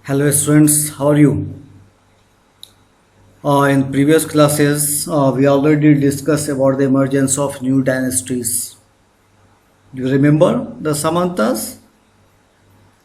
Hello students, how are you? In previous classes, we already discussed about the emergence of new dynasties. Do you remember the Samantas,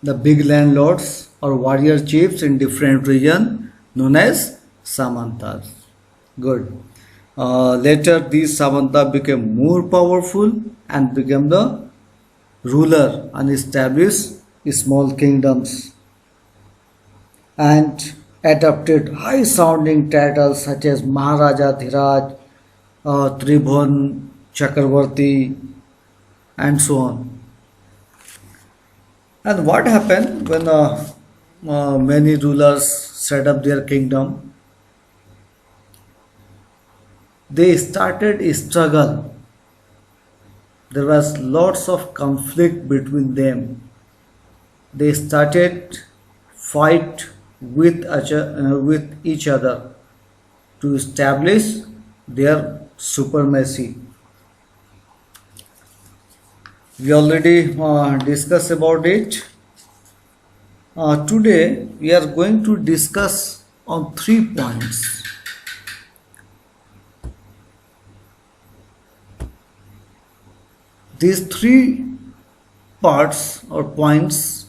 the big landlords or warrior chiefs in different regions known as Samantas? Good. Later, these Samanta became more powerful and became the ruler and established small kingdoms and adopted high sounding titles such as Maharaja Dhiraj, Tribhuvan Chakravarti, and so on. And what happened when many rulers set up their kingdom? They started a struggle. There was lots of conflict between them. They started fight with each other to establish their supremacy. We already discussed about it. Today we are going to discuss on 3 points. These 3 parts or points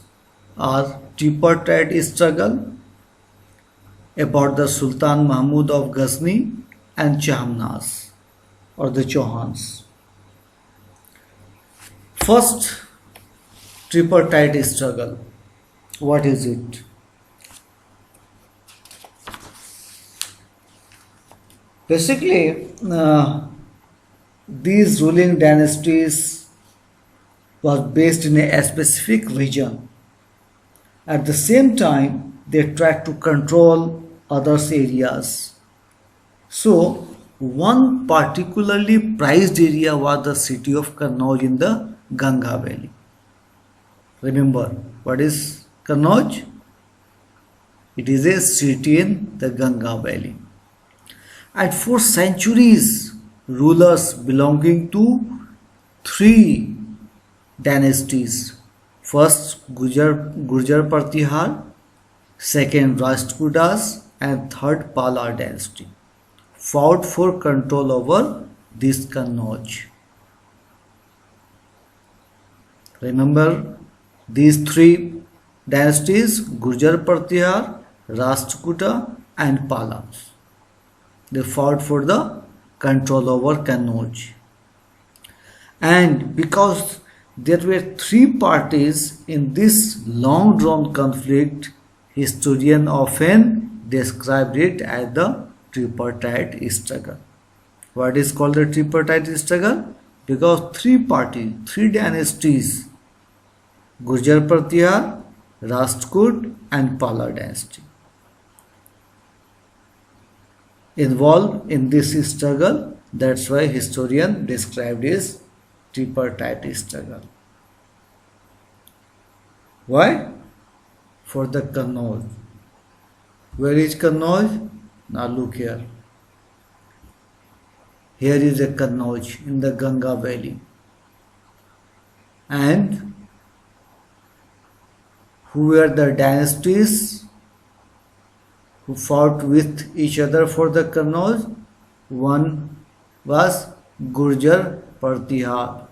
are tripartite struggle, about the Sultan Mahmud of Ghazni and Chahmnas or the Chauhans. First, tripartite struggle. What is it? Basically, these ruling dynasties was based in a specific region. At the same time, they tried to control others areas. So, one particularly prized area was the city of Kannauj in the Ganga Valley. Remember, what is Kannauj? It is a city in the Ganga Valley. And for centuries, rulers belonging to 3 dynasties. First, Gurjar Pratihar, second, Rashtrakutas, and third, Pala dynasty fought for control over this Kannauj. Remember these 3 dynasties: Gurjar Pratihar, Rashtrakuta, and Pala. They fought for the control over Kannauj. And because there were 3 parties in this long drawn conflict, historians often described it as the tripartite struggle. What is called the tripartite struggle? Because 3 parties, 3 dynasties, Gurjar Pratihar, Rashtrakud, and Pala dynasty, involved in this struggle. That's why historians described it as tripartite struggle. Why? For the Kannauj. Where is Kannauj? Now look here. Here is a Kannauj in the Ganga Valley. And who were the dynasties who fought with each other for the Kannauj? One was Gurjar Pratihar.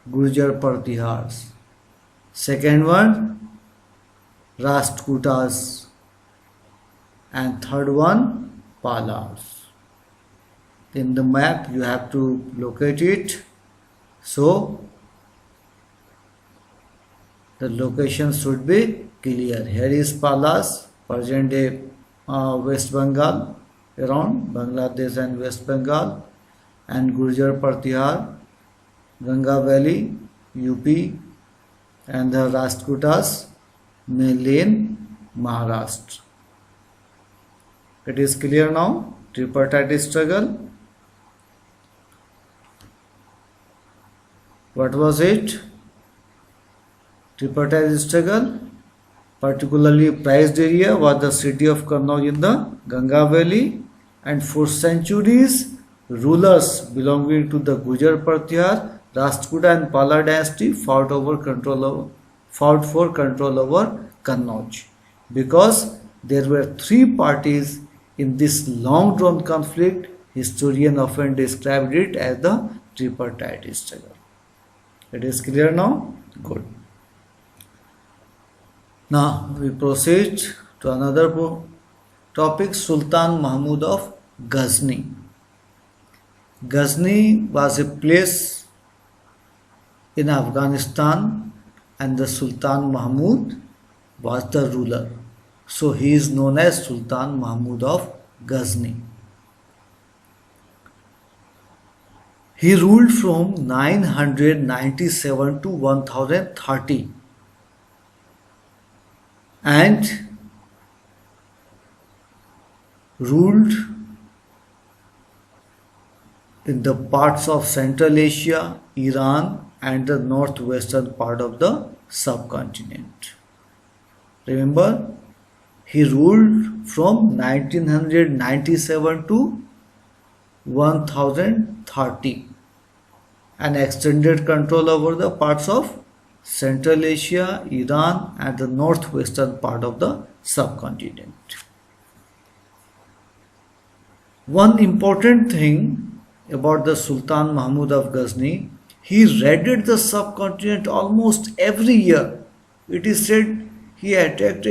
Gurjar Pratihars. Second one, Rashtrakutas. And third one, Palas. In the map you have to locate it. So the location should be clear. Here is Palas, present day West Bengal, around Bangladesh and West Bengal, and Gurjar Pratihar, Ganga Valley, UP, and the Rashtrakutas mainly in Maharashtra. It is clear now. Tripartite struggle. What was it? Tripartite struggle. Particularly prized area was the city of Kannauj in the Ganga Valley, and for centuries, rulers belonging to the Gurjar Pratihar, Rashtrakuta, and Pala dynasty fought for control over Kannauj. because there were three parties in this long drawn conflict. Historians often described it as the tripartite struggle. It is clear now? Good. Now we proceed to another topic, Sultan Mahmud of Ghazni. Ghazni was a place in Afghanistan and the Sultan Mahmud was the ruler. So he is known as Sultan Mahmud of Ghazni. He ruled from 997 to 1030 and ruled in the parts of Central Asia, Iran and the northwestern part of the subcontinent. Remember, he ruled from 1997 to 1030 and extended control over the parts of Central Asia, Iran and the northwestern part of the subcontinent. One important thing about the Sultan Mahmud of Ghazni, he raided the subcontinent almost every year. It is said he attacked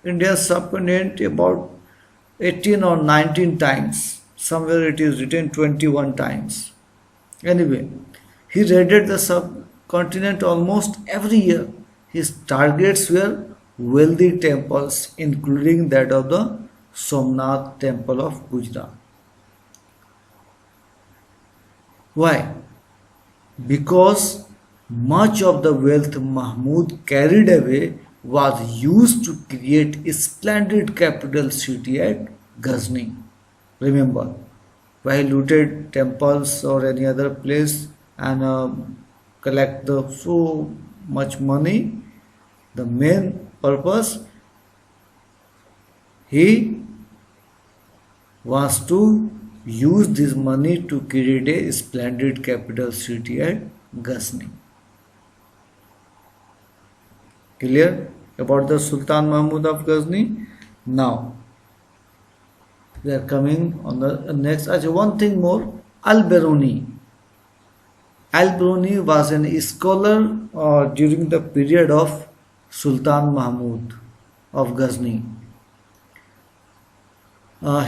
India's subcontinent about 18 or 19 times. Somewhere it is written 21 times. Anyway, he raided the subcontinent almost every year. His targets were wealthy temples, including that of the Somnath temple of Gujarat. Why? Because much of the wealth Mahmud carried away was used to create a splendid capital city at Ghazni. Remember, while looted temples or any other place and collect so much money, the main purpose he was to use this money to create a splendid capital city at Ghazni. Clear about the Sultan Mahmud of Ghazni? Now we are coming on the next. One thing more, Al-Biruni. Al-Biruni was an scholar during the period of Sultan Mahmud of Ghazni.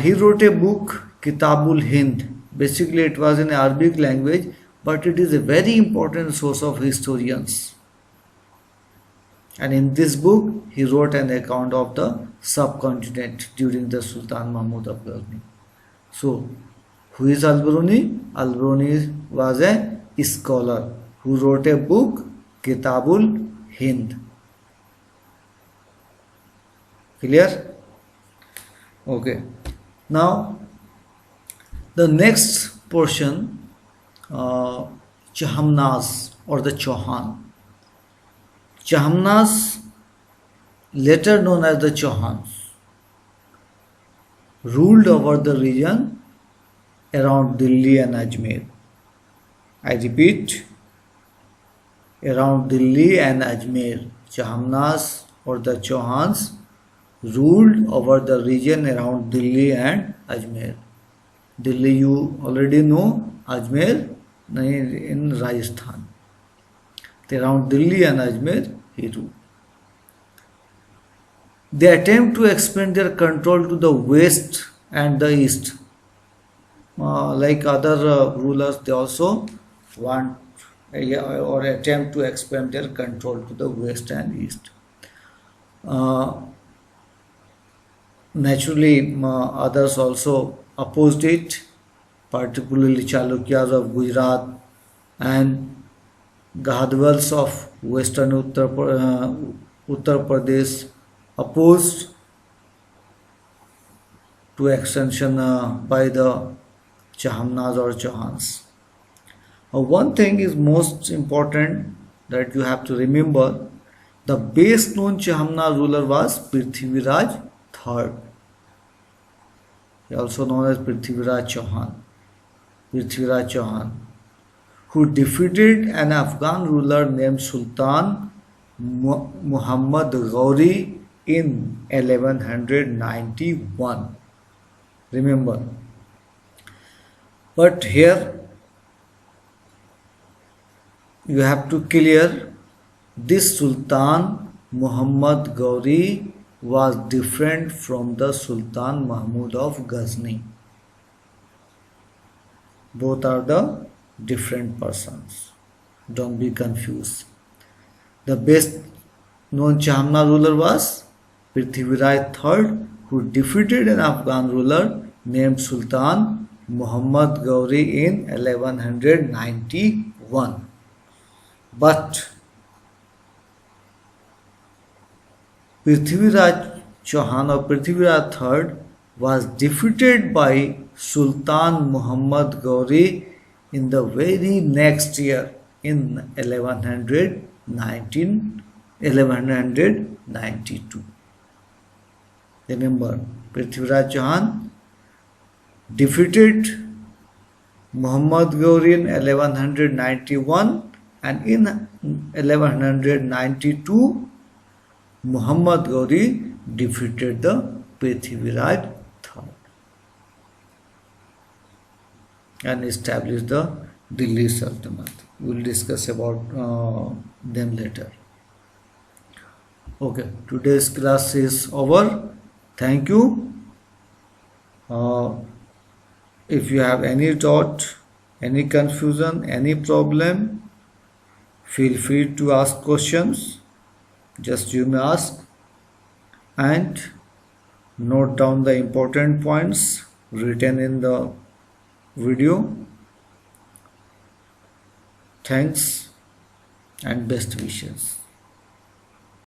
He wrote a book, Kitabul Hind. Basically it was in Arabic language, but it is a very important source of historians. And in this book, he wrote an account of the subcontinent during the Sultan Mahmud of Ghazni. So, who is Al-Biruni? Al-Biruni was a scholar who wrote a book, Kitabul Hind. Clear? Okay. Now, the next portion, Chahamnaz or the Chauhan. Chahamnaz, later known as the Chauhans, ruled over the region around Delhi and Ajmer. I repeat, around Delhi and Ajmer, Chahamnaz or the Chauhans ruled over the region around Delhi and Ajmer. Delhi you already know, Ajmer in Rajasthan. Around Delhi and Ajmer he ruled. They attempt to expand their control to the west and the east. Like other rulers, they also want or attempt to expand their control to the west and east. Naturally, others also opposed it, particularly Chalukyas of Gujarat and Gahadwals of western Uttar Pradesh opposed to extension by the Chahamnaz or Chauhans. One thing is most important that you have to remember, the best known Chahamnaz ruler was Prithviraj III. He also known as Prithviraj Chauhan, who defeated an Afghan ruler named Sultan Muhammad Ghauri in 1191. Remember. But here you have to clear this Sultan Muhammad Ghori was different from the Sultan Mahmud of Ghazni. Both are the different persons. Don't be confused. The best known Chahamna ruler was Prithviraj III, who defeated an Afghan ruler named Sultan Muhammad Ghori in 1191. But Prithviraj Chauhan or Prithviraj III was defeated by Sultan Muhammad Ghori in the very next year in 1192. Remember, Prithviraj Chauhan defeated Muhammad Ghori in 1191, and in 1192 Muhammad Ghori defeated the Prithviraj III and established the Delhi Sultanate. We will discuss about them later. Okay, today's class is over. Thank you. If you have any doubt, any confusion, any problem, feel free to ask questions. Just you may ask and note down the important points written in the video. Thanks and best wishes.